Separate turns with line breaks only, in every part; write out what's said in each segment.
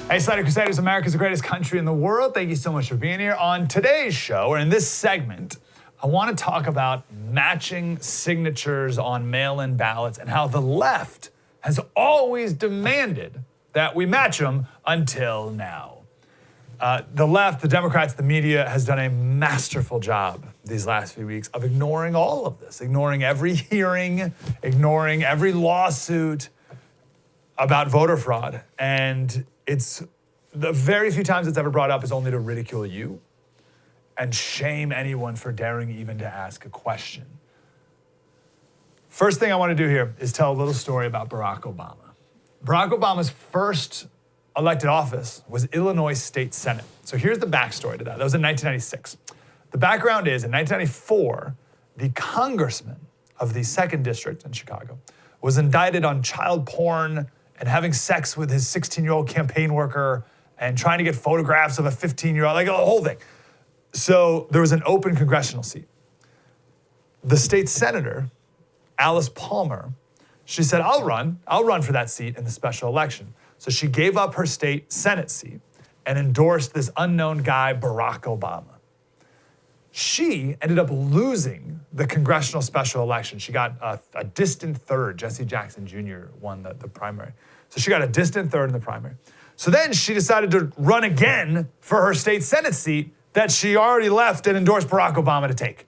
Hey, Slater Crusaders, America's the greatest country in the world. Thank you so much for being here. On today's show, or in this segment, I want to talk about matching signatures on mail-in ballots and how the left has always demanded that we match them until now. The left, the Democrats, the media has done a masterful job these last few weeks of ignoring all of this, ignoring every hearing, ignoring every lawsuit about voter fraud. And it's the very few times it's ever brought up is only to ridicule you and shame anyone for daring even to ask a question. First thing I want to do here is tell a little story about Barack Obama. Barack Obama's first elected office was Illinois State Senate. So here's the backstory to that. That was in 1996. The background is in 1994, the congressman of the 2nd District in Chicago was indicted on child porn and having sex with his 16-year-old campaign worker and trying to get photographs of a 15-year-old, like the whole thing. So there was an open congressional seat. The state senator, Alice Palmer, she said, I'll run for that seat in the special election. So she gave up her state Senate seat and endorsed this unknown guy, Barack Obama. She ended up losing the congressional special election. She got a distant third. Jesse Jackson Jr. won the primary. So she got a distant third in the primary. So then she decided to run again for her state Senate seat that she already left and endorsed Barack Obama to take.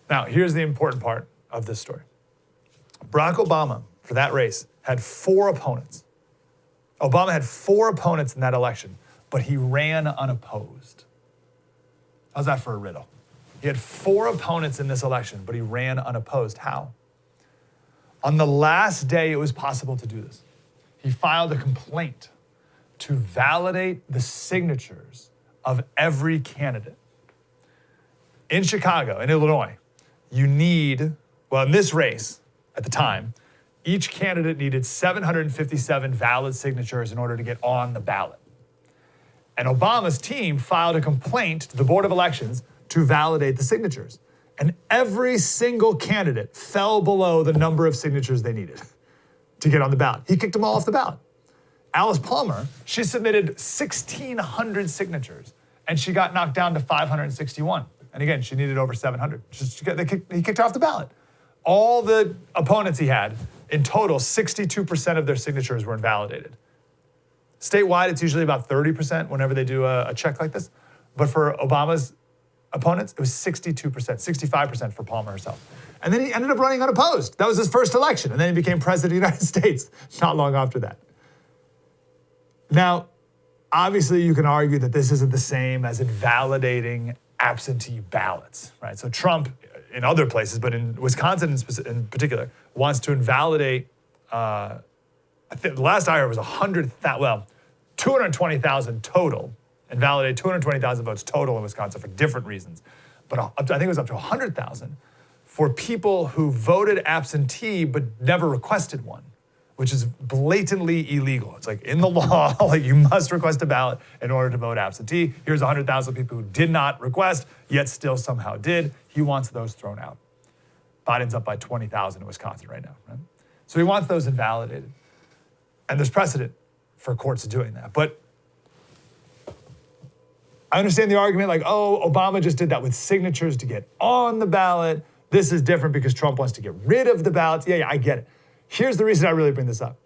Now, here's the important part of this story. Barack Obama, for that race, had 4 opponents. Obama had 4 opponents in that election, but he ran unopposed. How's that for a riddle? He had 4 opponents in this election, but he ran unopposed. How? On the last day it was possible to do this, he filed a complaint to validate the signatures of every candidate. In Chicago, in Illinois, you need, well, in this race at the time, each candidate needed 757 valid signatures in order to get on the ballot. And Obama's team filed a complaint to the Board of Elections to validate the signatures. And every single candidate fell below the number of signatures they needed to get on the ballot. He kicked them all off the ballot. Alice Palmer, she submitted 1,600 signatures, and she got knocked down to 561. And again, she needed over 700. He kicked her off the ballot. All the opponents he had, in total, 62% of their signatures were invalidated. Statewide, it's usually about 30% whenever they do a check like this. But for Obama's opponents, it was 62%, 65% for Palmer herself. And then he ended up running unopposed. That was his first election. And then he became president of the United States not long after that. Now, obviously, you can argue that this isn't the same as invalidating absentee ballots, right? So Trump, in other places, but in Wisconsin in particular, wants to invalidate, I think the last I heard was 220,000 total, invalidate 220,000 votes total in Wisconsin for different reasons. But I think it was up to 100,000 for people who voted absentee but never requested one, which is blatantly illegal. It's like in the law, like you must request a ballot in order to vote absentee. Here's 100,000 people who did not request, yet still somehow did. He wants those thrown out. Biden's up by 20,000 in Wisconsin right now, right? So he wants those invalidated. And there's precedent for courts doing that. But I understand the argument like, oh, Obama just did that with signatures to get on the ballot. This is different because Trump wants to get rid of the ballots. Yeah, I get it. Here's the reason I really bring this up.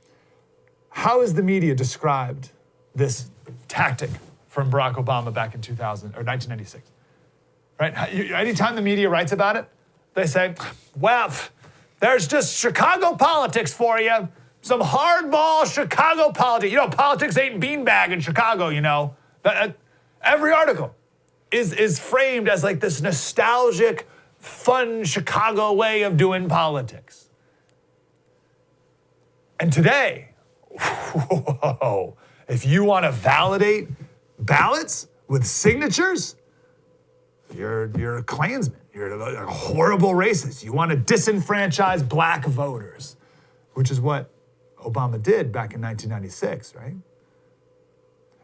How has the media described this tactic from Barack Obama back in 1996? Right? Anytime the media writes about it, they say, well, there's just Chicago politics for you. Some hardball Chicago politics. You know, politics ain't beanbag in Chicago, you know. Every article is framed as like this nostalgic, fun Chicago way of doing politics. And today, whoa, if you want to validate ballots with signatures, you're a Klansman. You're a horrible racist. You want to disenfranchise black voters, which is what Obama did back in 1996, right?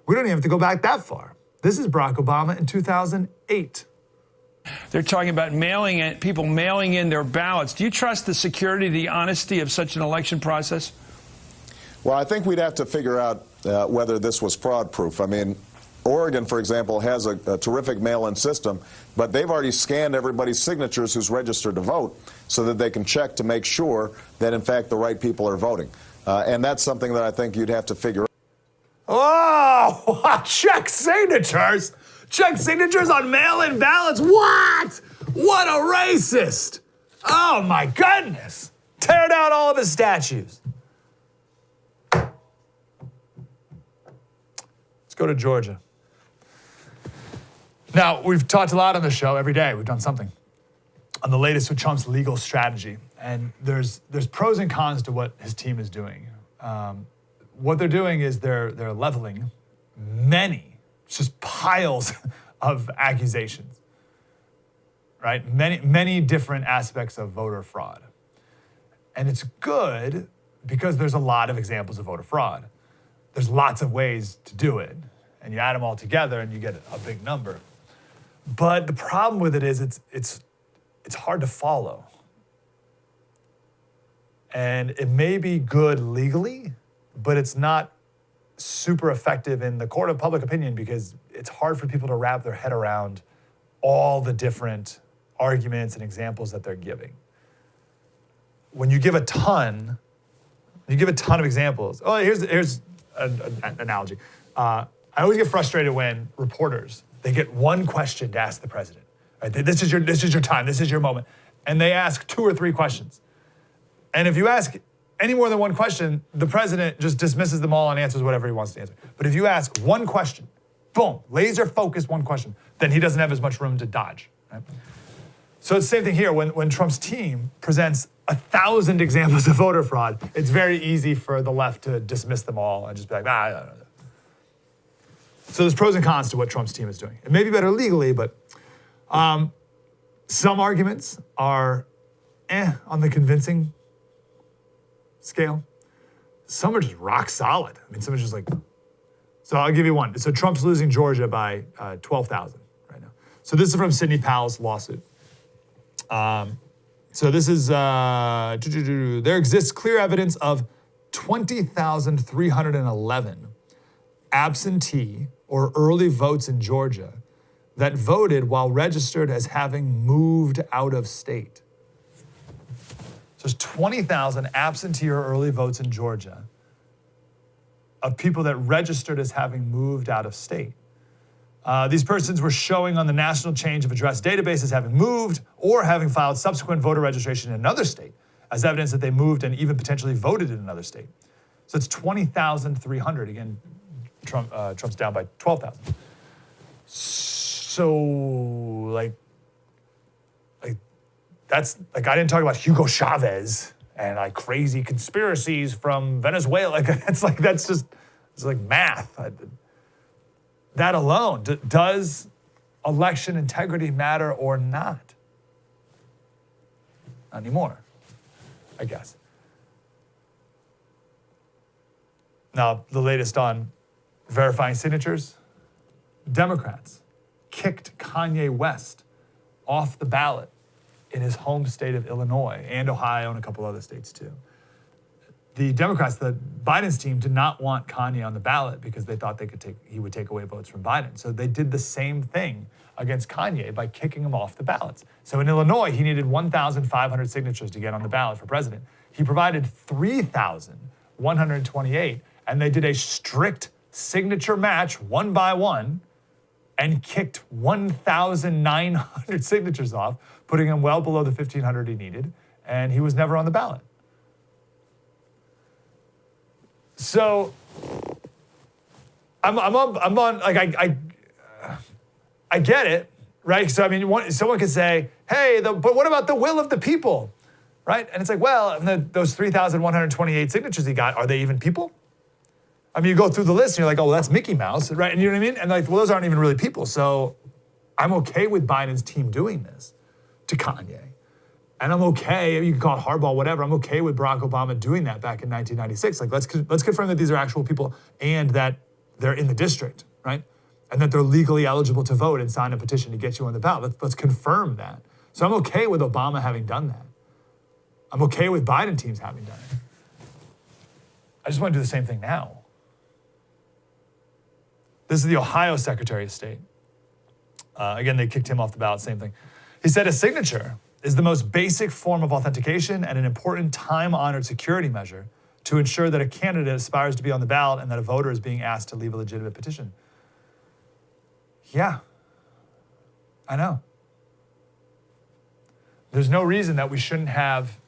We don't even have to go back that far. This is Barack Obama in 2008.
They're talking about people mailing in their ballots. Do you trust the security, the honesty of such an election process?
Well, I think we'd have to figure out whether this was fraud-proof. I mean, Oregon, for example, has a terrific mail-in system, but they've already scanned everybody's signatures who's registered to vote so that they can check to make sure that, in fact, the right people are voting. And that's something that I think you'd have to figure out.
Oh, check signatures? Check signatures on mail-in ballots? What? What a racist! Oh, my goodness. Tear down all of his statues. Let's go to Georgia. Now, we've talked a lot on the show every day. We've done something on the latest with Trump's legal strategy. And there's pros and cons to what his team is doing. What they're doing is they're leveling many, just piles of accusations, right? Many different aspects of voter fraud. And it's good because there's a lot of examples of voter fraud. There's lots of ways to do it. And you add them all together and you get a big number. But the problem with it is it's hard to follow. And it may be good legally, but it's not super effective in the court of public opinion because it's hard for people to wrap their head around all the different arguments and examples that they're giving. When you give a ton of examples. Oh, here's an analogy. I always get frustrated when reporters, they get one question to ask the president. Right? This is your time. This is your moment. And they ask 2 or 3 questions. And if you ask any more than one question, the president just dismisses them all and answers whatever he wants to answer. But if you ask one question, boom, laser focused one question, then he doesn't have as much room to dodge. Right? So it's the same thing here. When Trump's team presents 1,000 examples of voter fraud, it's very easy for the left to dismiss them all and just be like, I don't know. So there's pros and cons to what Trump's team is doing. It may be better legally, but some arguments are on the convincing scale. Some are just rock solid. I mean, some are just like, so I'll give you one. So Trump's losing Georgia by 12,000 right now. So this is from Sidney Powell's lawsuit. So this is, there exists clear evidence of 20,311 absentee or early votes in Georgia that voted while registered as having moved out of state. So there's 20,000 absentee or early votes in Georgia of people that registered as having moved out of state. These persons were showing on the National Change of Address database as having moved or having filed subsequent voter registration in another state as evidence that they moved and even potentially voted in another state. So it's 20,300. Again, Trump's down by 12,000. So like that's like, I didn't talk about Hugo Chavez and like crazy conspiracies from Venezuela. Like it's like math. That alone, does election integrity matter or not? Not anymore, I guess. Now, the latest on verifying signatures, Democrats kicked Kanye West off the ballot in his home state of Illinois and Ohio and a couple other states too. The Democrats, Biden's team, did not want Kanye on the ballot because they thought he would take away votes from Biden. So they did the same thing against Kanye by kicking him off the ballots. So in Illinois, he needed 1,500 signatures to get on the ballot for president. He provided 3,128, and they did a strict signature match, one by one, and kicked 1,900 signatures off, putting him well below the 1,500 he needed, and he was never on the ballot. So I'm on like I get it, right? So I mean, someone could say, hey, but what about the will of the people, right? And it's like, well, those 3,128 signatures he got, are they even people? I mean, you go through the list and you're like, oh, well, that's Mickey Mouse, right? And you know what I mean? And like, well, those aren't even really people. So I'm okay with Biden's team doing this to Kanye. And I'm okay, you can call it hardball, whatever. I'm okay with Barack Obama doing that back in 1996. Like, let's confirm that these are actual people and that they're in the district, right? And that they're legally eligible to vote and sign a petition to get you on the ballot. Let's confirm that. So I'm okay with Obama having done that. I'm okay with Biden teams having done it. I just want to do the same thing now. This is the Ohio Secretary of State. Again, they kicked him off the ballot, same thing. He said a signature is the most basic form of authentication and an important time-honored security measure to ensure that a candidate aspires to be on the ballot and that a voter is being asked to leave a legitimate petition. Yeah, I know. There's no reason that we shouldn't have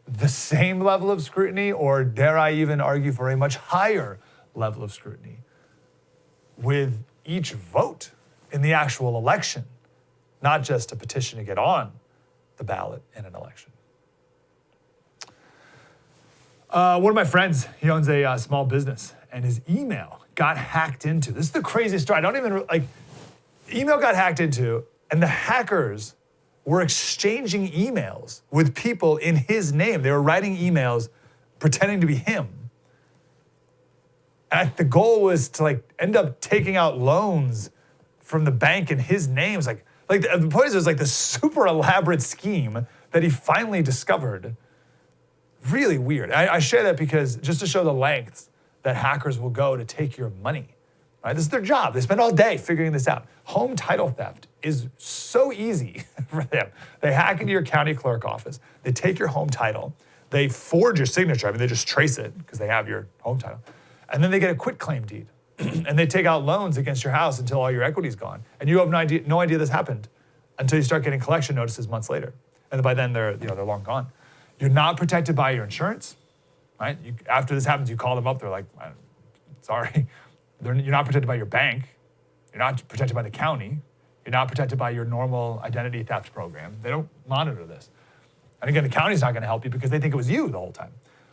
the same level of scrutiny, or dare I even argue for a much higher level of scrutiny with each vote in the actual election, not just a petition to get on the ballot in an election. One of my friends, he owns a small business, and his email got hacked into. This is the craziest story. I don't even, email got hacked into, and the hackers were exchanging emails with people in his name. They were writing emails pretending to be him. And the goal was to end up taking out loans from the bank in his name. It's the point is, it was this super elaborate scheme that he finally discovered. Really weird. I share that because just to show the lengths that hackers will go to take your money. Right? This is their job. They spend all day figuring this out. Home title theft is so easy for them. They hack into your county clerk office. They take your home title. They forge your signature. I mean, they just trace it because they have your home title. And then they get a quitclaim deed. And they take out loans against your house until all your equity's gone. And you have no idea this happened until you start getting collection notices months later. And by then they're long gone. You're not protected by your insurance, right? After this happens, you call them up. They're like, sorry. You're not protected by your bank. You're not protected by the county. You're not protected by your normal identity theft program. They don't monitor this. And again, the county's not going to help you because they think it was you the whole time.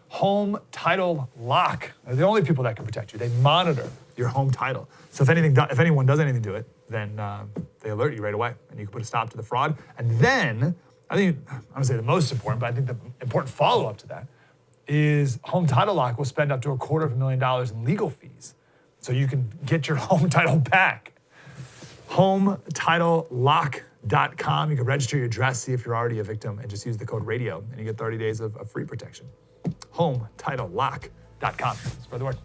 Home title lock. They're the only people that can protect you. They monitor your home title. So if anyone does anything to it, then they alert you right away, and you can put a stop to the fraud. And then, I'm going to say the most important, but I think the important follow-up to that is Home Title Lock will spend up to $250,000 in legal fees so you can get your home title back. HomeTitleLock.com. You can register your address, see if you're already a victim, and just use the code RADIO, and you get 30 days of free protection. HomeTitleLock.com. Spread the word.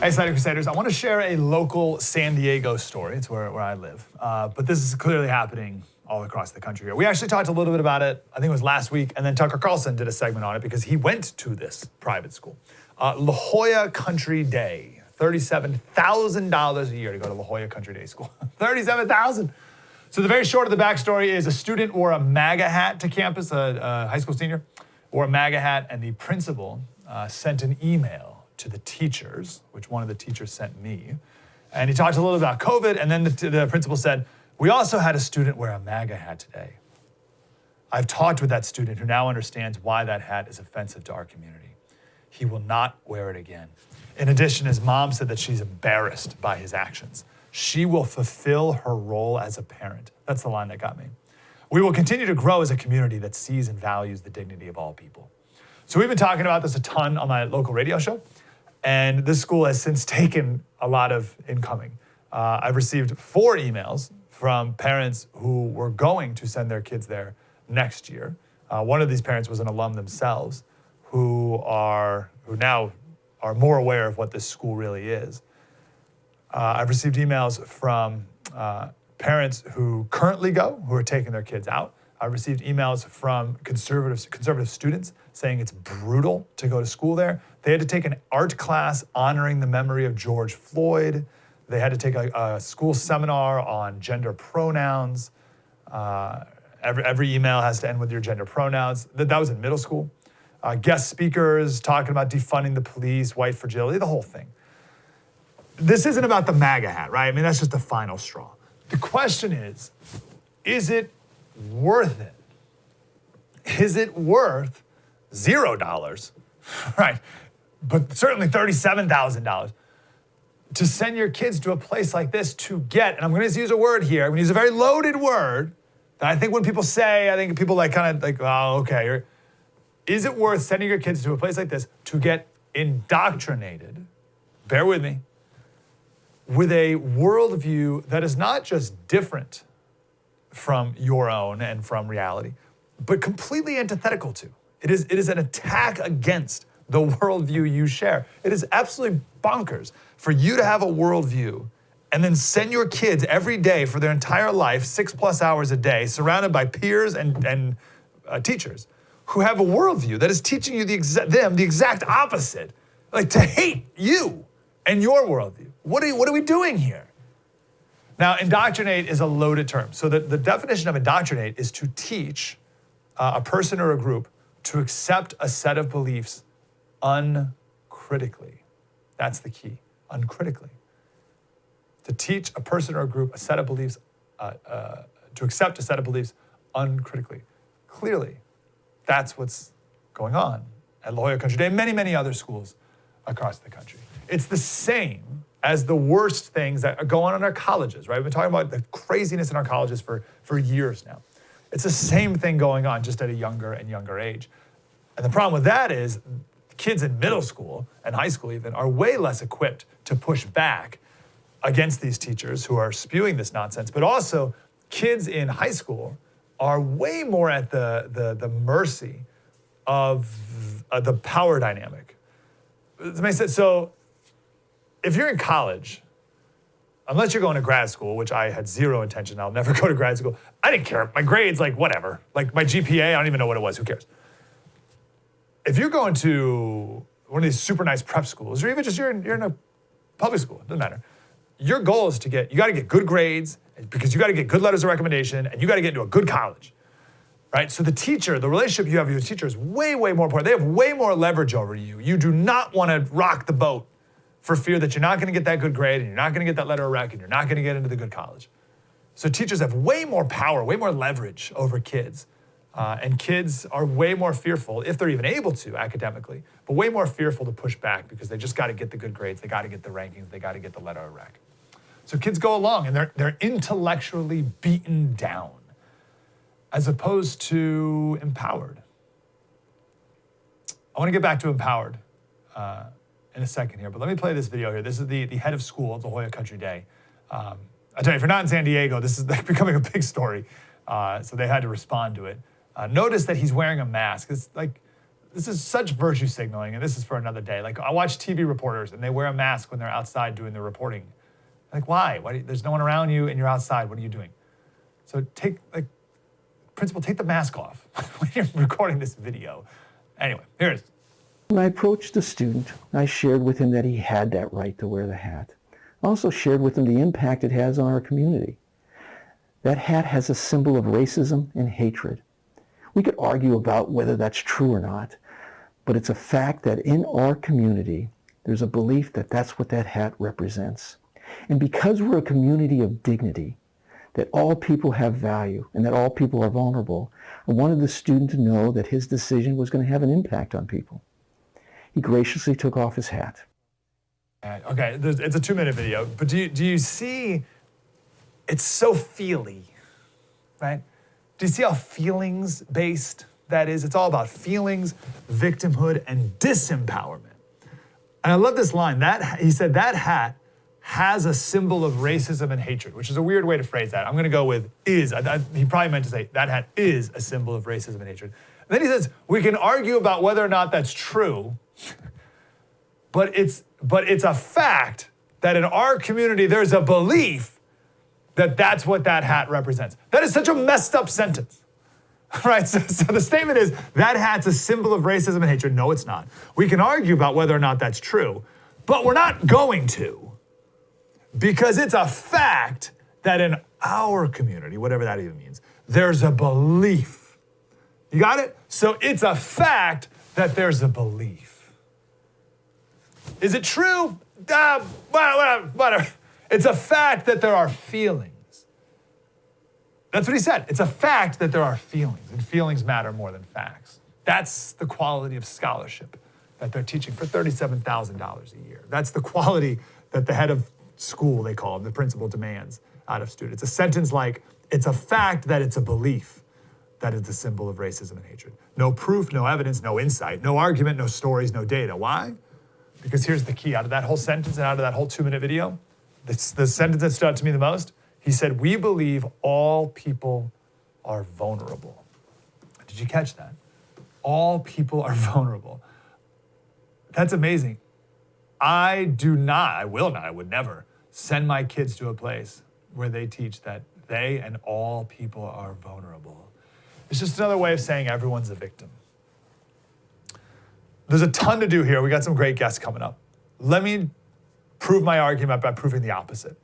Hey, Slater Crusaders, I want to share a local San Diego story. It's where I live. But this is clearly happening all across the country here. We actually talked a little bit about it, I think it was last week, and then Tucker Carlson did a segment on it because he went to this private school. La Jolla Country Day, $37,000 a year to go to La Jolla Country Day School. $37,000. So the very short of the backstory is a student wore a MAGA hat to campus, a high school senior, wore a MAGA hat, and the principal sent an email to the teachers, which one of the teachers sent me. And he talked a little about COVID, and then the principal said, we also had a student wear a MAGA hat today. I've talked with that student who now understands why that hat is offensive to our community. He will not wear it again. In addition, his mom said that she's embarrassed by his actions. She will fulfill her role as a parent. That's the line that got me. We will continue to grow as a community that sees and values the dignity of all people. So we've been talking about this a ton on my local radio show. And this school has since taken a lot of incoming. I've received 4 emails from parents who were going to send their kids there next year. One of these parents was an alum themselves who now are more aware of what this school really is. I've received emails from parents who currently go, who are taking their kids out. I've received emails from conservative students saying it's brutal to go to school there. They had to take an art class honoring the memory of George Floyd. They had to take a school seminar on gender pronouns. Every email has to end with your gender pronouns. That was in middle school. Guest speakers talking about defunding the police, white fragility, the whole thing. This isn't about the MAGA hat, right? I mean, that's just the final straw. The question is it worth it? Is it worth $0, right? But certainly $37,000 to send your kids to a place like this to get, and I'm going to use a word here, I'm going to use a very loaded word that I think when people say, I think people oh, okay. Is it worth sending your kids to a place like this to get indoctrinated, bear with me, with a worldview that is not just different from your own and from reality, but completely antithetical to. It is an attack against the worldview you share. It is absolutely bonkers for you to have a worldview and then send your kids every day for their entire life, 6+ hours a day, surrounded by peers and teachers who have a worldview that is teaching you the exact opposite, like to hate you and your worldview. What are we doing here? Now, indoctrinate is a loaded term. So the definition of indoctrinate is to teach a person or a group to accept a set of beliefs uncritically. That's the key, uncritically. To teach a person or a group a set of beliefs, to accept a set of beliefs uncritically. Clearly, that's what's going on at La Jolla Country Day and many, many other schools across the country. It's the same as the worst things that are going on in our colleges, right? We've been talking about the craziness in our colleges for years now. It's the same thing going on, just at a younger and younger age. And the problem with that is kids in middle school and high school even are way less equipped to push back against these teachers who are spewing this nonsense, but also kids in high school are way more at the mercy of the power dynamic. Does that make sense? So if you're in college, unless you're going to grad school, which I had zero intention, I'll never go to grad school. I didn't care. My grades, like whatever. Like my GPA, I don't even know what it was. Who cares? If you're going to one of these super nice prep schools, or even just you're in a public school, it doesn't matter. Your goal is you got to get good grades because you got to get good letters of recommendation and you got to get into a good college, right? So the teacher, the relationship you have with your teacher is way, way more important. They have way more leverage over you. You do not want to rock the boat for fear that you're not going to get that good grade and you're not going to get that letter of rec and you're not going to get into the good college. So teachers have way more power, way more leverage over kids. And kids are way more fearful, if they're even able to academically, but way more fearful to push back because they just got to get the good grades, they got to get the rankings, they got to get the letter of rec. So kids go along and they're intellectually beaten down as opposed to empowered. I want to get back to empowered in a second here, but let me play this video here. This is the head of school at La Jolla Country Day. I tell you, if you're not in San Diego, this is like becoming a big story. So they had to respond to it. Notice that he's wearing a mask. It's like, this is such virtue signaling, and this is for another day. Like, I watch TV reporters, and they wear a mask when they're outside doing their reporting. Like, why? There's no one around you, and you're outside. What are you doing? So principal, take the mask off when you're recording this video. Anyway, here it is.
When I approached the student, I shared with him that he had that right to wear the hat. I also shared with him the impact it has on our community. That hat has a symbol of racism and hatred. We could argue about whether that's true or not, but it's a fact that in our community, there's a belief that that's what that hat represents. And because we're a community of dignity, that all people have value and that all people are vulnerable, I wanted the student to know that his decision was going to have an impact on people. He graciously took off his hat.
Okay, it's a 2-minute video, but do you see, it's so feely, right? Do you see how feelings-based that is? It's all about feelings, victimhood, and disempowerment. And I love this line. He said that hat has a symbol of racism and hatred, which is a weird way to phrase that. I'm going to go with is. He probably meant to say that hat is a symbol of racism and hatred. And then he says, we can argue about whether or not that's true, but it's a fact that in our community there's a belief that that's what that hat represents. That is such a messed up sentence, right? So the statement is, that hat's a symbol of racism and hatred. No, it's not. We can argue about whether or not that's true, but we're not going to, because it's a fact that in our community, whatever that even means, there's a belief. You got it? So it's a fact that there's a belief. Is it true? Whatever. It's a fact that there are feelings. That's what he said. It's a fact that there are feelings, and feelings matter more than facts. That's the quality of scholarship that they're teaching for $37,000 a year. That's the quality that the head of school, they call him, the principal, demands out of students. A sentence like, it's a fact that it's a belief that is the symbol of racism and hatred. No proof, no evidence, no insight, no argument, no stories, no data. Why? Because here's the key. Out of that whole sentence and out of that whole 2-minute video, the sentence that stood out to me the most, he said, "We believe all people are vulnerable." Did you catch that? All people are vulnerable. That's amazing. I would never send my kids to a place where they teach that they and all people are vulnerable. It's just another way of saying everyone's a victim. There's a ton to do here. We got some great guests coming up. Let me prove my argument by proving the opposite.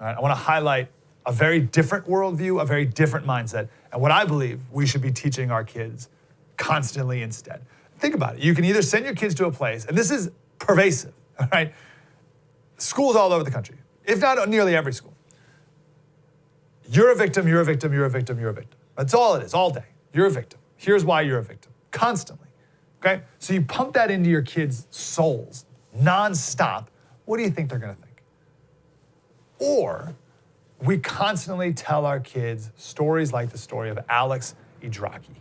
All right? I want to highlight a very different worldview, a very different mindset, and what I believe we should be teaching our kids constantly instead. Think about it. You can either send your kids to a place, and this is pervasive, all right? Schools all over the country, if not nearly every school. You're a victim, you're a victim, you're a victim, you're a victim. That's all it is, all day. You're a victim. Here's why you're a victim, constantly, okay? So you pump that into your kids' souls, nonstop. What do you think they're gonna think? Or we constantly tell our kids stories like the story of Alex Idraki.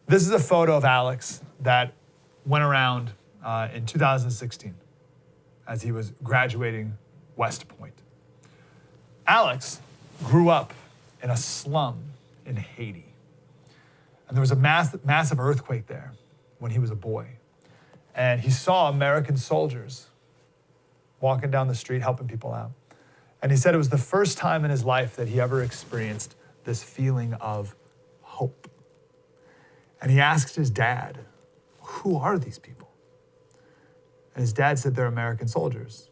This is a photo of Alex that went around in 2016 as he was graduating West Point. Alex grew up in a slum in Haiti. And there was a massive earthquake there when he was a boy. And he saw American soldiers walking down the street helping people out. And he said it was the first time in his life that he ever experienced this feeling of hope. And he asked his dad, "Who are these people?" And his dad said, "They're American soldiers."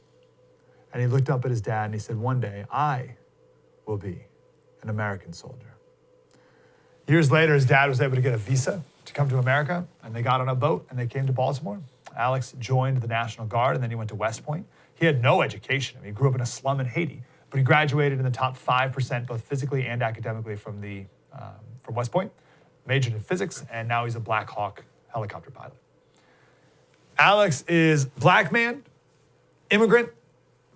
And he looked up at his dad and he said, "One day I will be an American soldier." Years later, his dad was able to get a visa to come to America, and they got on a boat and they came to Baltimore. Alex joined the National Guard and then he went to West Point. He had no education. I mean, he grew up in a slum in Haiti, but he graduated in the top 5%, both physically and academically from West Point, majored in physics, and now he's a Black Hawk helicopter pilot. Alex is black man, immigrant,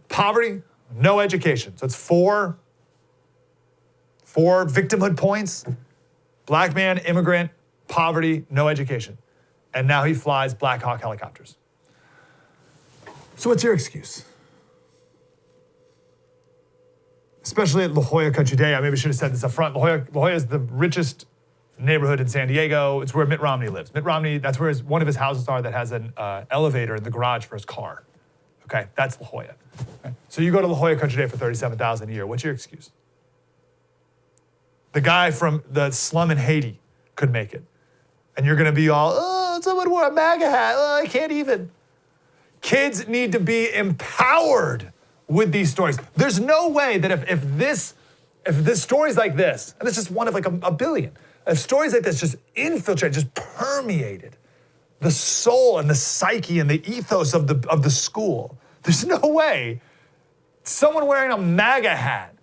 poverty, no education. So it's four victimhood points: black man, immigrant, poverty, no education. And now he flies Black Hawk helicopters. So what's your excuse? Especially at La Jolla Country Day, I maybe should have said this up front. La Jolla is the richest neighborhood in San Diego. It's where Mitt Romney lives. Mitt Romney, that's where one of his houses are that has an elevator in the garage for his car. Okay, that's La Jolla. Okay? So you go to La Jolla Country Day for $37,000 a year. What's your excuse? The guy from the slum in Haiti could make it. And you're gonna be all, "Oh, someone wore a MAGA hat. Oh, I can't even." Kids need to be empowered with these stories. There's no way that if this stories like this, and it's just one of like a billion, if stories like this just infiltrate, just permeated the soul and the psyche and the ethos of the school, there's no way someone wearing a MAGA hat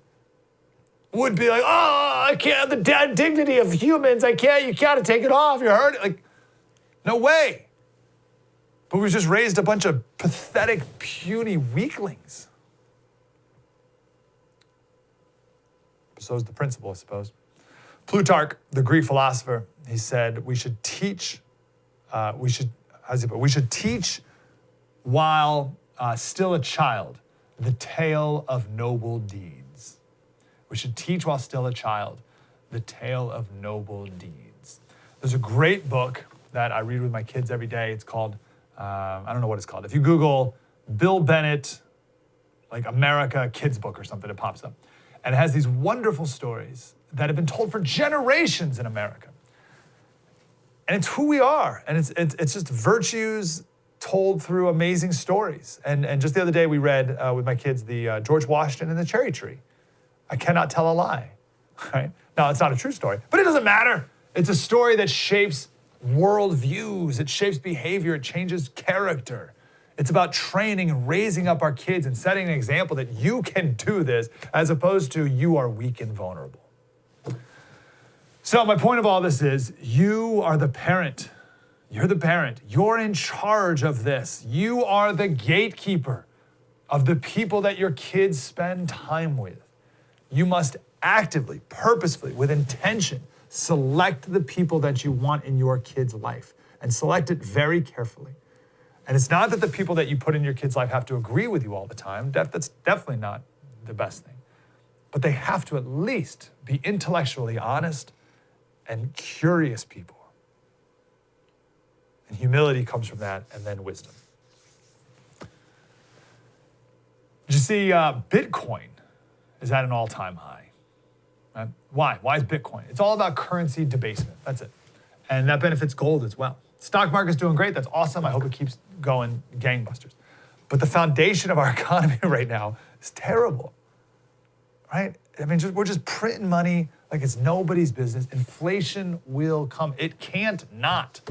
would be like, "Oh, I can't, the dignity of humans, I can't, you gotta take it off, you're hurting." Like, no way. But we've just raised a bunch of pathetic, puny weaklings. So is the principle, I suppose. Plutarch, the Greek philosopher, he said we should teach while still a child the tale of noble deeds. We should teach while still a child the tale of noble deeds. There's a great book that I read with my kids every day. It's called, I don't know what it's called. If you Google Bill Bennett, like America kids book or something, it pops up. And it has these wonderful stories that have been told for generations in America. And it's who we are. And it's just virtues told through amazing stories. And just the other day we read with my kids the George Washington and the Cherry Tree. I cannot tell a lie, right? Now, it's not a true story, but it doesn't matter. It's a story that shapes worldviews, it shapes behavior, it changes character. It's about training and raising up our kids and setting an example that you can do this as opposed to you are weak and vulnerable. So my point of all this is you are the parent. You're the parent. You're in charge of this. You are the gatekeeper of the people that your kids spend time with. You must actively, purposefully, with intention, select the people that you want in your kid's life and select it very carefully. And it's not that the people that you put in your kid's life have to agree with you all the time. That's definitely not the best thing. But they have to at least be intellectually honest and curious people. And humility comes from that, and then wisdom. Did you see Bitcoin is at an all-time high? Right? Why? Why is Bitcoin? It's all about currency debasement. That's it. And that benefits gold as well. Stock market's doing great. That's awesome. I hope it keeps going gangbusters. But the foundation of our economy right now is terrible, right? I mean, we're just printing money like it's nobody's business. Inflation will come. It can't not.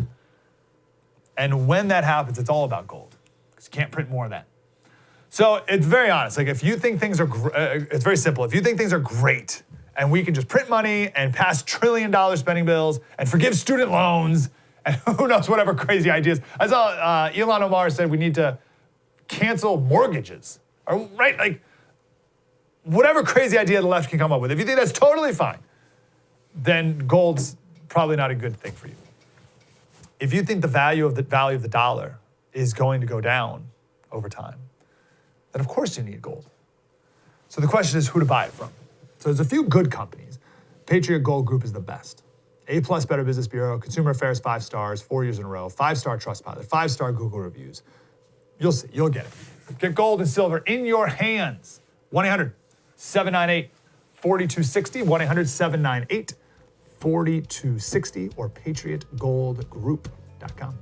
And when that happens, it's all about gold, because you can't print more of that. So it's very honest. Like, if you think things are, it's very simple. If you think things are great and we can just print money and pass $1 trillion spending bills and forgive student loans and who knows whatever crazy ideas. I saw Elon Omar said we need to cancel mortgages, right? Like, whatever crazy idea the left can come up with. If you think that's totally fine, then gold's probably not a good thing for you. If you think the value of the dollar is going to go down over time, then of course you need gold. So the question is who to buy it from. So there's a few good companies. Patriot Gold Group is the best. A+ Better Business Bureau, Consumer Affairs 5 stars, 4 years in a row, 5-star Trustpilot, 5-star Google reviews. You'll see, you'll get it. Get gold and silver in your hands. 1-800-798-4260, 1-800-798-4260, or patriotgoldgroup.com.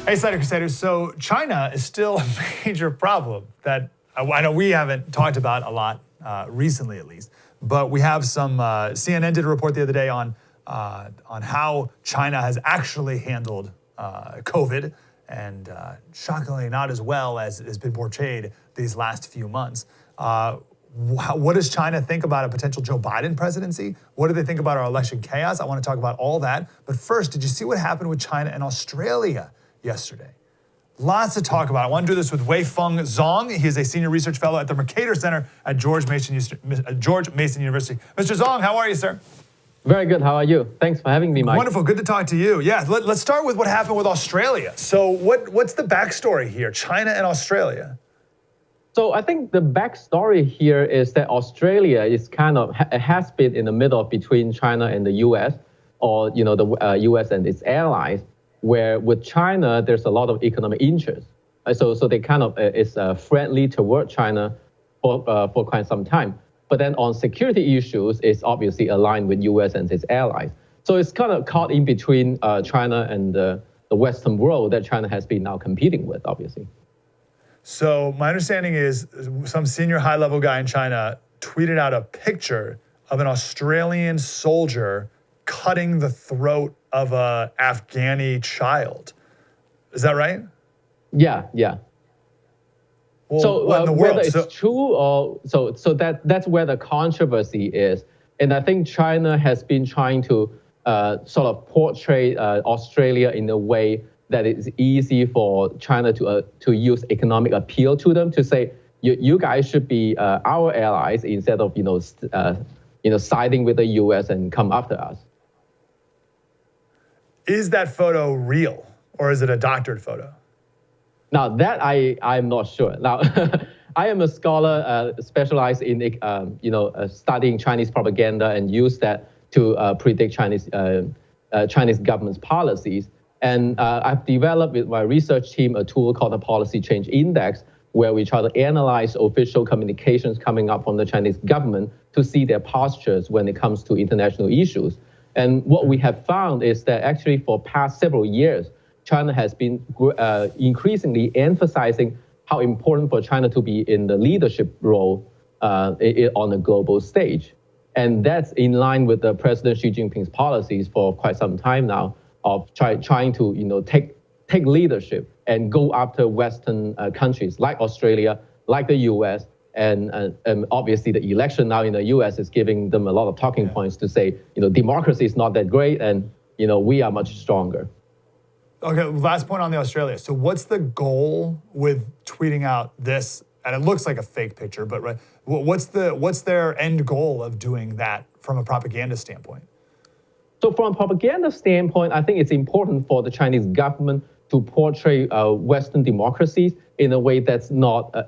Hey, Slater Crusaders. So China is still a major problem that I know we haven't talked about a lot recently, at least. But we have some. CNN did a report the other day on how China has actually handled COVID, and shockingly not as well as has been portrayed these last few months. What does China think about a potential Joe Biden presidency? What do they think about our election chaos? I want to talk about all that. But first, did you see what happened with China and Australia yesterday? Lots to talk about. I want to do this with Wei Zhong. He is a senior research fellow at the Mercator Center at George Mason University. Mr. Zhong, how are you, sir?
Very good. How are you? Thanks for having me, Mike.
Wonderful. Good to talk to you. Yeah, let's start with what happened with Australia. So what's the backstory here, China and Australia?
So I think the backstory here is that Australia is has been in the middle between China and the U.S., or the U.S. and its allies, where with China there's a lot of economic interest. So they is friendly toward China for quite some time. But then on security issues, it's obviously aligned with U.S. and its allies. So it's kind of caught in between China and the Western world that China has been now competing with, obviously.
So my understanding is some senior high-level guy in China tweeted out a picture of an Australian soldier cutting the throat of a Afghani child. Is that right?
Yeah.
Well,
so
what in the
whether
world?
it's true or so that's where the controversy is, and I think China has been trying to sort of portray Australia in a way that it's easy for China to use economic appeal to them, to say you guys should be our allies instead of siding with the U.S. and come after us.
Is that photo real, or is it a doctored photo?
Now that I'm not sure. Now I am a scholar specialized in studying Chinese propaganda and use that to predict Chinese government's policies. And I've developed with my research team a tool called the Policy Change Index, where we try to analyze official communications coming up from the Chinese government to see their postures when it comes to international issues. And what we have found is that actually for past several years, China has been increasingly emphasizing how important for China to be in the leadership role on the global stage. And that's in line with the President Xi Jinping's policies for quite some time now, of trying to take leadership and go after Western countries like Australia, like the U.S., and obviously the election now in the U.S. is giving them a lot of talking points to say, democracy is not that great, and we are much stronger.
Okay, last point on the Australia. So what's the goal with tweeting out this? And it looks like a fake picture, but right, what's their end goal of doing that from a propaganda standpoint?
So from a propaganda standpoint, I think it's important for the Chinese government to portray Western democracies in a way that's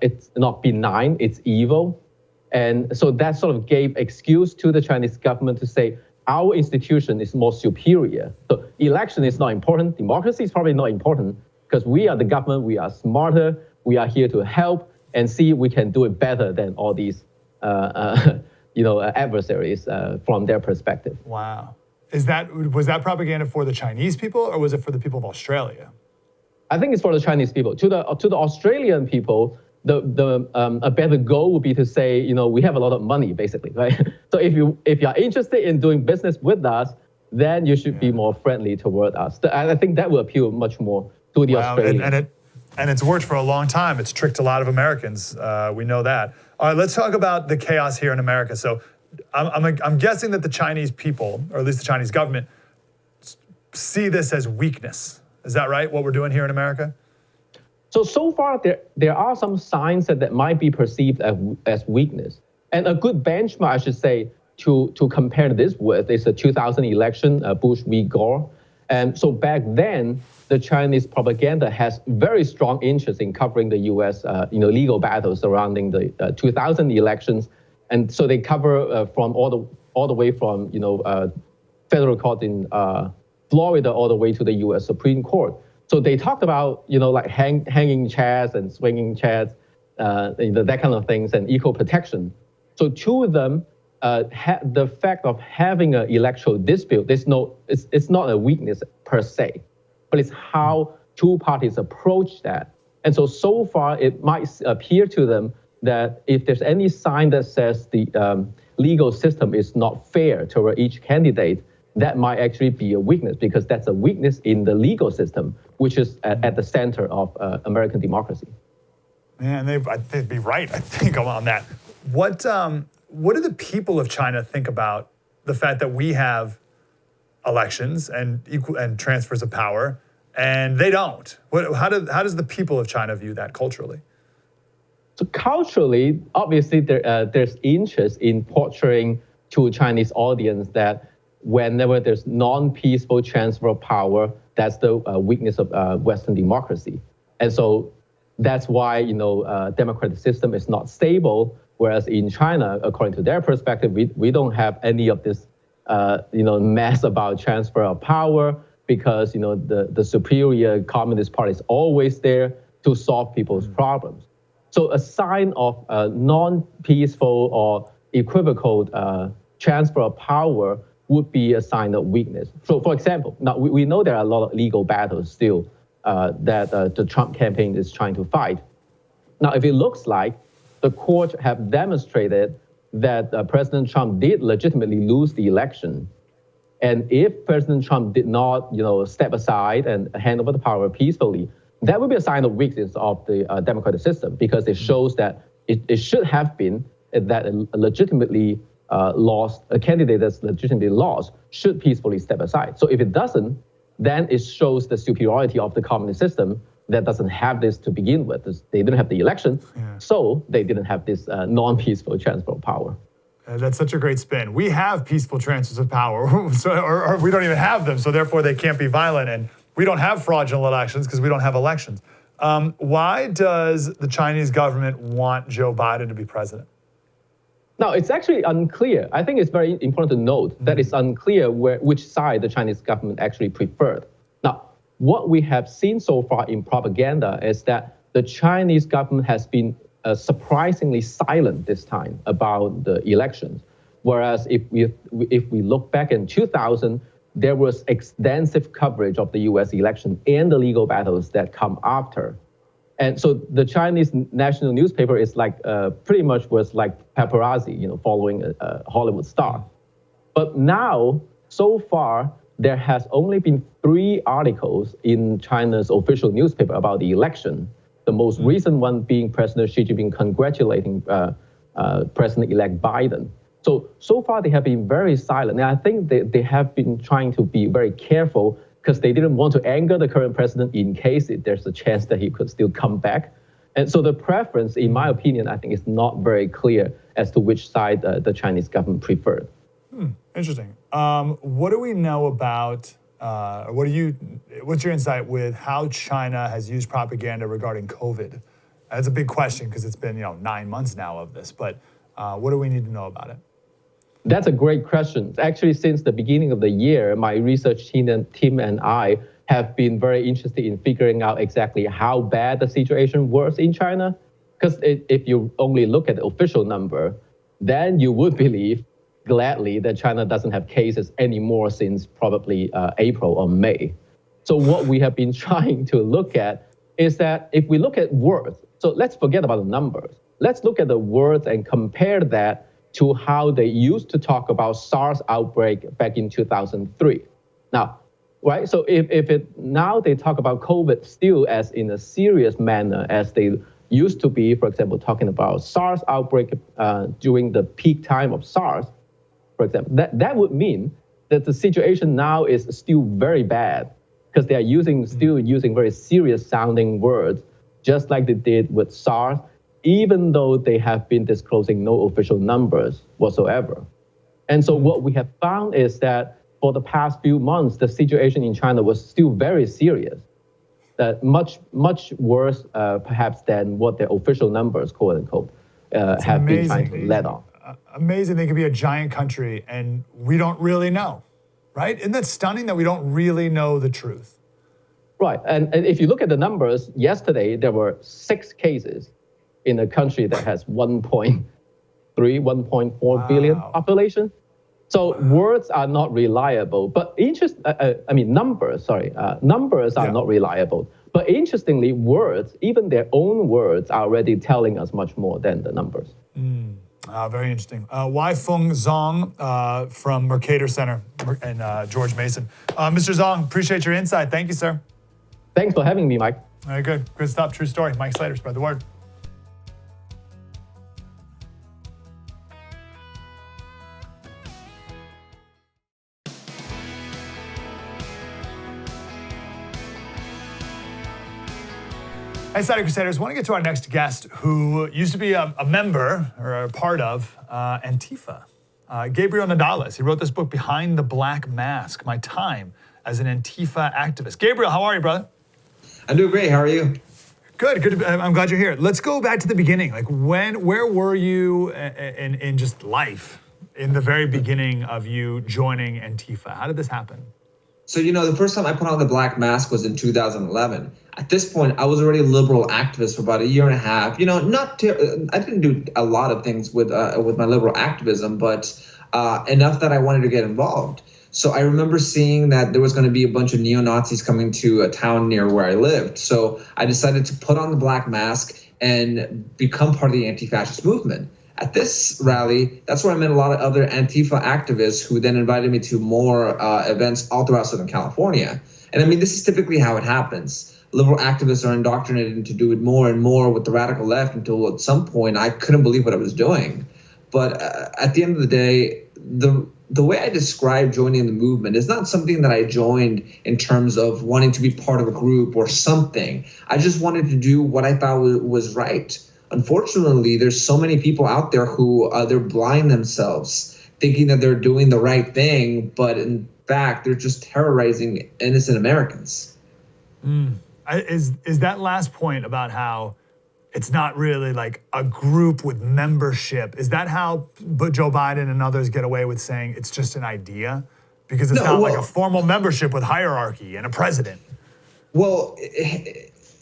it's not benign, it's evil. And so that sort of gave excuse to the Chinese government to say, our institution is more superior. So election is not important, democracy is probably not important, because we are the government, we are smarter, we are here to help and see if we can do it better than all these adversaries from their perspective.
Wow. Was that propaganda for the Chinese people, or was it for the people of Australia?
I think it's for the Chinese people. To the Australian people, a better goal would be to say, we have a lot of money, basically, right? So if you're interested in doing business with us, then you should be more friendly toward us. I think that will appeal much more to the Australians.
And it's worked for a long time. It's tricked a lot of Americans. We know that. All right, let's talk about the chaos here in America. So I'm guessing that the Chinese people, or at least the Chinese government, see this as weakness. Is that right, what we're doing here in America?
So far, there are some signs that might be perceived as weakness. And a good benchmark, I should say, to compare this with is the 2000 election, Bush v. Gore. And so back then, the Chinese propaganda has very strong interest in covering the U.S. Legal battles surrounding the 2000 elections. And so they cover from all the way from federal court in Florida all the way to the U.S. Supreme Court. So they talked about hanging chairs and swinging chairs, that kind of things, and equal protection. So two of them, the fact of having an electoral dispute, it's not a weakness per se, but it's how two parties approach that. And so far, it might appear to them that if there's any sign that says the legal system is not fair toward each candidate, that might actually be a weakness, because that's a weakness in the legal system, which is at the center of American democracy.
Man, they'd be right, I think, on that. What do the people of China think about the fact that we have elections and transfers of power, and they don't? How does the people of China view that culturally?
So culturally, obviously, there's interest in portraying to a Chinese audience that whenever there's non-peaceful transfer of power, that's the weakness of Western democracy. And so that's why, democratic system is not stable, whereas in China, according to their perspective, we don't have any of this, mess about transfer of power, because, the superior Communist Party is always there to solve people's problems. So a sign of non-peaceful or equivocal transfer of power would be a sign of weakness. So for example, now we know there are a lot of legal battles still that the Trump campaign is trying to fight. Now, if it looks like the court have demonstrated that President Trump did legitimately lose the election, and if President Trump did not, step aside and hand over the power peacefully, that would be a sign of weakness of the democratic system, because it shows that it should have been that a candidate that's legitimately lost should peacefully step aside. So if it doesn't, then it shows the superiority of the communist system that doesn't have this to begin with. They didn't have the election, so they didn't have this non-peaceful transfer of power.
That's such a great spin. We have peaceful transfers of power, or we don't even have them, so therefore they can't be violent. And we don't have fraudulent elections because we don't have elections. Why does the Chinese government want Joe Biden to be president?
Now, it's actually unclear. I think it's very important to note that it's unclear which side the Chinese government actually preferred. Now, what we have seen so far in propaganda is that the Chinese government has been surprisingly silent this time about the elections. Whereas if we look back in 2000, there was extensive coverage of the US election and the legal battles that come after. And so the Chinese national newspaper is like pretty much was like paparazzi, following a Hollywood star. But now, so far, there has only been 3 articles in China's official newspaper about the election. The most recent one being President Xi Jinping congratulating President-elect Biden. So far they have been very silent. And I think they have been trying to be very careful, because they didn't want to anger the current president in case there's a chance that he could still come back. And so the preference, in my opinion, I think is not very clear as to which side the Chinese government preferred.
Interesting. What do we know about, what's your insight with how China has used propaganda regarding COVID? That's a big question because it's been 9 months now of this, but what do we need to know about it?
That's a great question. Actually, since the beginning of the year, my research team and I have been very interested in figuring out exactly how bad the situation was in China. Because if you only look at the official number, then you would believe gladly that China doesn't have cases anymore since probably April or May. So what we have been trying to look at is that if we look at words, so let's forget about the numbers. Let's look at the words and compare that to how they used to talk about SARS outbreak back in 2003. Now, right? So now they talk about COVID still as in a serious manner as they used to be, for example, talking about SARS outbreak during the peak time of SARS, for example, that would mean that the situation now is still very bad because they are still using very serious sounding words, just like they did with SARS, even though they have been disclosing no official numbers whatsoever. And so what we have found is that for the past few months, the situation in China was still very serious, that much worse perhaps than what their official numbers, quote unquote, have been trying to let on.
Amazing they could be a giant country and we don't really know, right? Isn't that stunning that we don't really know the truth?
Right, and if you look at the numbers, yesterday there were 6 cases in a country that has 1.4 billion population. So words are not reliable, but numbers are not reliable. But interestingly, words, even their own words, are already telling us much more than the numbers.
Very interesting. Wei Zhong from Mercator Center and George Mason. Mr. Zhong, appreciate your insight. Thank you, sir.
Thanks for having me, Mike.
All right, good. Good stuff. True story. Mike Slater, spread the word. Hey, Slater Crusaders, I want to get to our next guest who used to be a member or a part of Antifa. Gabrielnadalis. He wrote this book, Behind the Black Mask, My Time as an Antifa Activist. Gabriel, how are you, brother?
I'm doing great. How are you?
Good. I'm glad you're here. Let's go back to the beginning. Like where were you in just life in the very beginning of you joining Antifa? How did this happen?
So, the first time I put on the black mask was in 2011. At this point, I was already a liberal activist for about a year and a half. I didn't do a lot of things with my liberal activism, but enough that I wanted to get involved. So I remember seeing that there was going to be a bunch of neo-Nazis coming to a town near where I lived. So I decided to put on the black mask and become part of the anti-fascist movement. At this rally, that's where I met a lot of other Antifa activists who then invited me to more events all throughout Southern California. And this is typically how it happens. Liberal activists are indoctrinated to do it more and more with the radical left until at some point I couldn't believe what I was doing. But at the end of the day, the way I describe joining the movement is not something that I joined in terms of wanting to be part of a group or something. I just wanted to do what I thought was right. Unfortunately, there's so many people out there who they're blind themselves, thinking that they're doing the right thing, but in fact, they're just terrorizing innocent Americans.
Is that last point about how it's not really like a group with membership, is that how Joe Biden and others get away with saying it's just an idea? Because it's not like a formal membership with hierarchy and a president.
Well,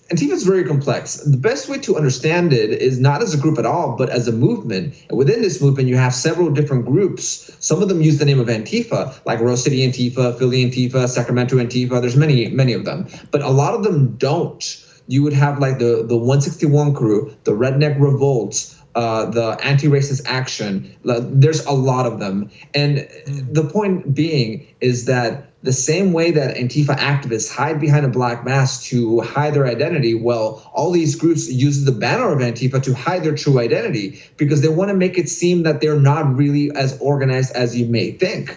Antifa is very complex. The best way to understand it is not as a group at all, but as a movement. And within this movement, you have several different groups. Some of them use the name of Antifa, like Rose City Antifa, Philly Antifa, Sacramento Antifa. There's many of them. But a lot of them don't. You would have like the 161 crew, the Redneck Revolts, the Anti-Racist Action. There's a lot of them. And the point being is that the same way that Antifa activists hide behind a black mask to hide their identity, well, all these groups use the banner of Antifa to hide their true identity because they want to make it seem that they're not really as organized as you may think.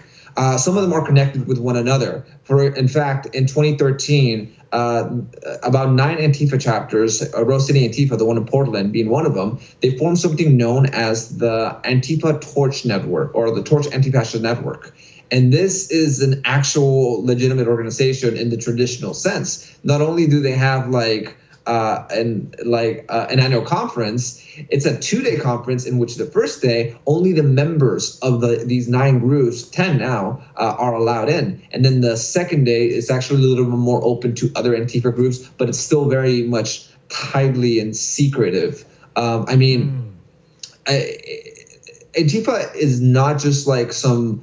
Some of them are connected with one another. In fact, in 2013, about 9 Antifa chapters, Rose City Antifa, the one in Portland being one of them, they formed something known as the Antifa Torch Network, or the Torch Anti-Fascist Network. And this is an actual legitimate organization in the traditional sense. Not only do they have an annual conference, it's a 2-day conference in which the first day only the members of these 9 groups, 10 now, are allowed in, and then the second day is actually a little bit more open to other Antifa groups, but it's still very much tightly and secretive. Antifa is not just like some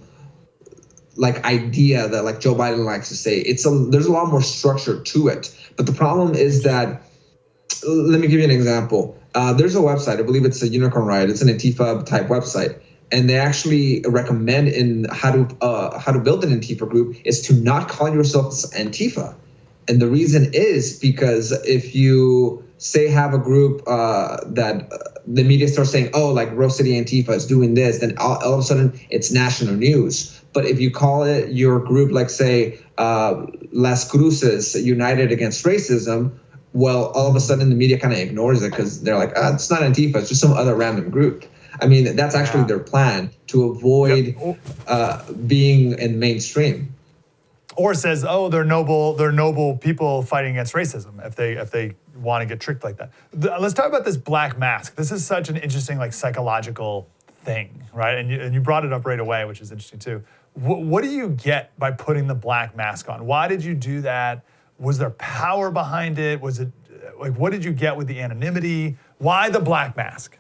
idea that like Joe Biden likes to say. There's a lot more structure to it, but the problem is that. Let me give you an example. There's a website, I believe it's a Unicorn Riot. It's an Antifa type website, and they actually recommend in how to build an Antifa group is to not call yourself Antifa. And the reason is because if you say have a group that the media starts saying, oh, like Rose City Antifa is doing this, then all of a sudden it's national news. But if you call it your group, like say Las Cruces United Against Racism, well, all of a sudden the media kind of ignores it because they're like, it's not Antifa, it's just some other random group. I mean, that's actually their plan to avoid being in mainstream.
Or says, oh, they're noble people fighting against racism if they want to get tricked like that. Let's talk about this black mask. This is such an interesting psychological thing, right? And you brought it up right away, which is interesting too. What do you get by putting the black mask on? Why did you do that? Was there power behind it? Was it what did you get with the anonymity? Why the black mask?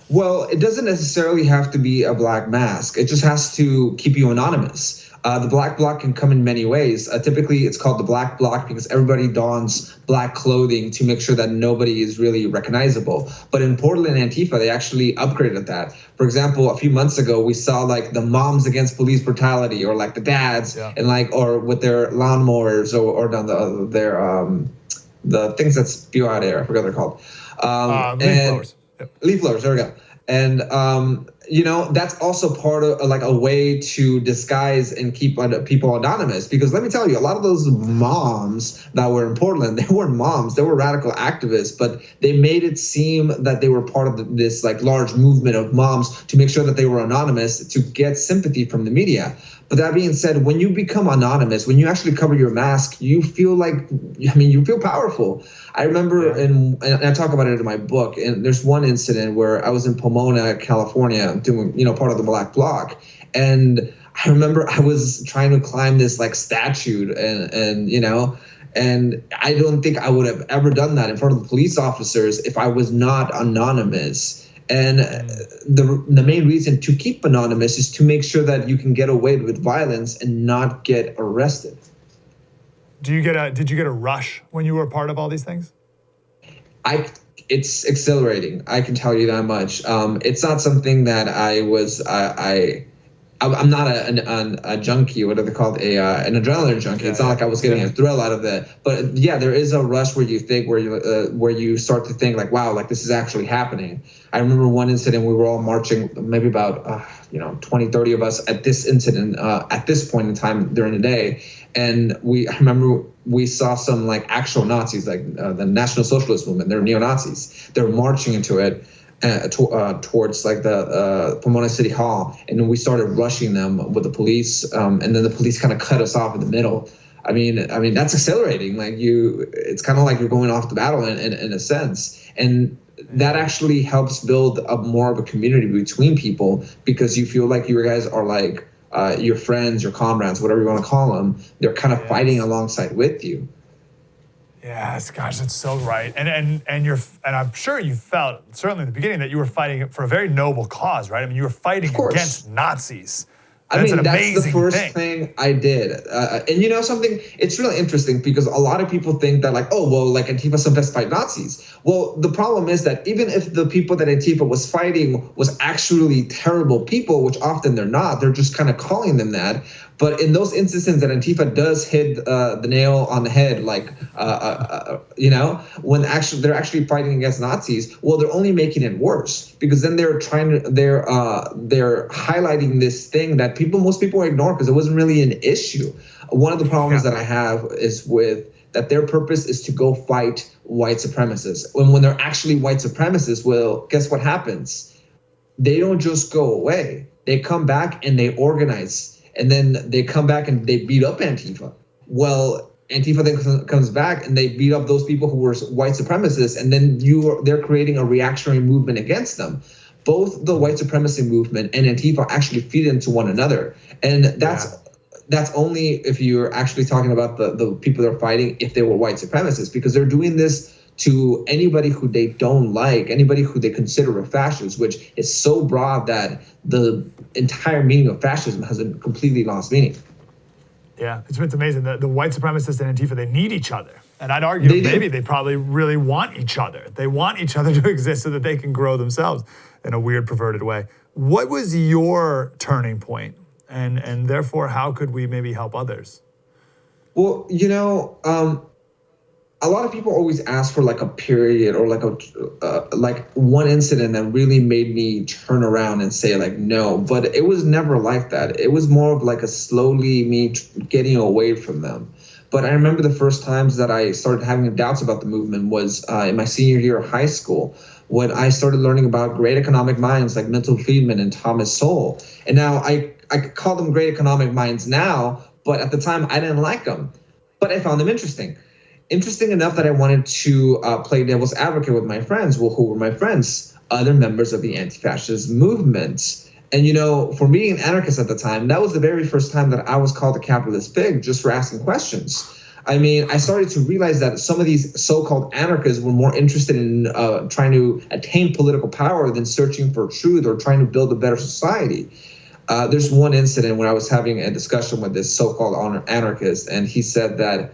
Well, it doesn't necessarily have to be a black mask. It just has to keep you anonymous. The black bloc can come in many ways. Typically, it's called the black bloc because everybody dons black clothing to make sure that nobody is really recognizable. But in Portland Antifa, they actually upgraded that. For example, a few months ago, we saw the moms against police brutality, or the dads, and or with their lawnmowers, or the things that spew out air. I forgot what they're called.
Leaf blowers. Yep.
Leaf blowers. There we go. And that's also part of a way to disguise and keep people anonymous. Because let me tell you, a lot of those moms that were in Portland, they weren't moms, they were radical activists, but they made it seem that they were part of this large movement of moms to make sure that they were anonymous to get sympathy from the media. But that being said, when you become anonymous, when you actually cover your mask, you feel you feel powerful. I remember, and I talk about it in my book, and there's one incident where I was in Pomona, California, doing, part of the Black Bloc. And I remember I was trying to climb this statue and I don't think I would have ever done that in front of the police officers if I was not anonymous. And the main reason to keep anonymous is to make sure that you can get away with violence and not get arrested.
Did you get a rush when you were a part of all these things?
It's exhilarating. I can tell you that much. It's not something that I'm not a junkie. What are they called? An adrenaline junkie. It's not like I was getting a thrill out of that. But yeah, there is a rush where you start to think wow, this is actually happening. I remember one incident, we were all marching, maybe about 20, 30 of us at this incident at this point in time during the day. And I remember we saw some actual Nazis, the National Socialist Movement. They're neo-Nazis. They're marching into it. Towards the Pomona City Hall, and then we started rushing them with the police, and then the police kind of cut us off in the middle. I mean that's exhilarating. It's kind of like you're going off to battle in a sense, and that actually helps build up more of a community between people because you feel like you guys are your friends, your comrades, whatever you want to call them. They're kind of fighting alongside with you.
Yes, gosh, that's so right. And I'm sure you felt, certainly in the beginning, that you were fighting for a very noble cause, right? I mean, you were fighting against Nazis. That's
the first thing I did. And something, it's really interesting because a lot of people think that Antifa sometimes fight Nazis. Well, the problem is that even if the people that Antifa was fighting was actually terrible people, which often they're not, they're just kind of calling them that. But in those instances that Antifa does hit the nail on the head, like, when they're actually fighting against Nazis, well, they're only making it worse, because then they're highlighting this thing that most people ignore because it wasn't really an issue. One of the problems that I have is that their purpose is to go fight white supremacists. When they're actually white supremacists, well, guess what happens? They don't just go away. They come back and they organize. And then they come back and they beat up Antifa. Well, Antifa then comes back and they beat up those people who were white supremacists, and then they're creating a reactionary movement against them. Both the white supremacy movement and Antifa actually feed into one another. And that's only if you're actually talking about the people they're fighting, if they were white supremacists, because they're doing this to anybody who they don't like, anybody who they consider a fascist, which is so broad that the entire meaning of fascism has completely lost meaning.
Yeah, it's amazing. The white supremacists and Antifa, they need each other. And I'd argue they probably really want each other. They want each other to exist so that they can grow themselves in a weird, perverted way. What was your turning point? And therefore, how could we maybe help others?
Well, a lot of people always ask for like a period or like one incident that really made me turn around and say like no, but it was never like that. It was more of like a slowly me getting away from them. But I remember the first times that I started having doubts about the movement was in my senior year of high school, when I started learning about great economic minds like Milton Friedman and Thomas Sowell. And now I call them great economic minds now, but at the time I didn't like them, but I found them interesting. Interesting enough that I wanted to play devil's advocate with my friends. Well, who were my friends? Other members of the anti-fascist movement. And, for being an anarchist at the time, that was the very first time that I was called a capitalist pig just for asking questions. I mean, I started to realize that some of these so-called anarchists were more interested in trying to attain political power than searching for truth or trying to build a better society. There's one incident where I was having a discussion with this so-called anarchist, and he said that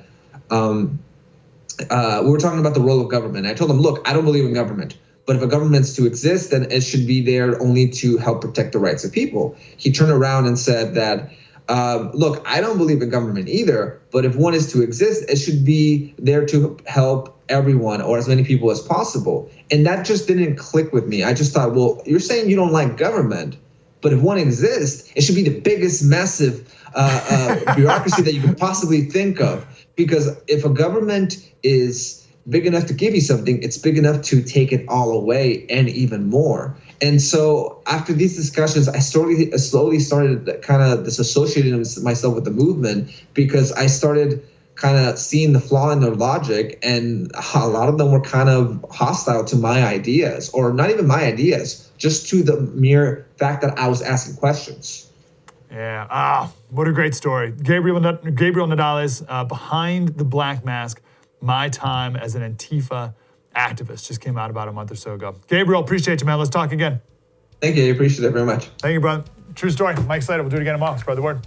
we were talking about the role of government. I told him, look, I don't believe in government, but if a government's to exist, then it should be there only to help protect the rights of people. He turned around and said that, look, I don't believe in government either, but if one is to exist, it should be there to help everyone or as many people as possible. And that just didn't click with me. I just thought, well, you're saying you don't like government, but if one exists, it should be the biggest, massive bureaucracy that you could possibly think of. Because if a government is big enough to give you something, it's big enough to take it all away and even more. And so after these discussions, I slowly started kind of disassociating myself with the movement, because I started kind of seeing the flaw in their logic, and a lot of them were kind of hostile to my ideas, or not even my ideas, just to the mere fact that I was asking questions.
Yeah, what a great story. Gabrielnadalis, Behind the Black Mask, My Time as an Antifa Activist, just came out about a month or so ago. Gabriel, appreciate you, man. Let's talk again.
Thank you. I appreciate it very much.
Thank you, brother. True story. Mike Slater, we'll do it again tomorrow. Spread the word.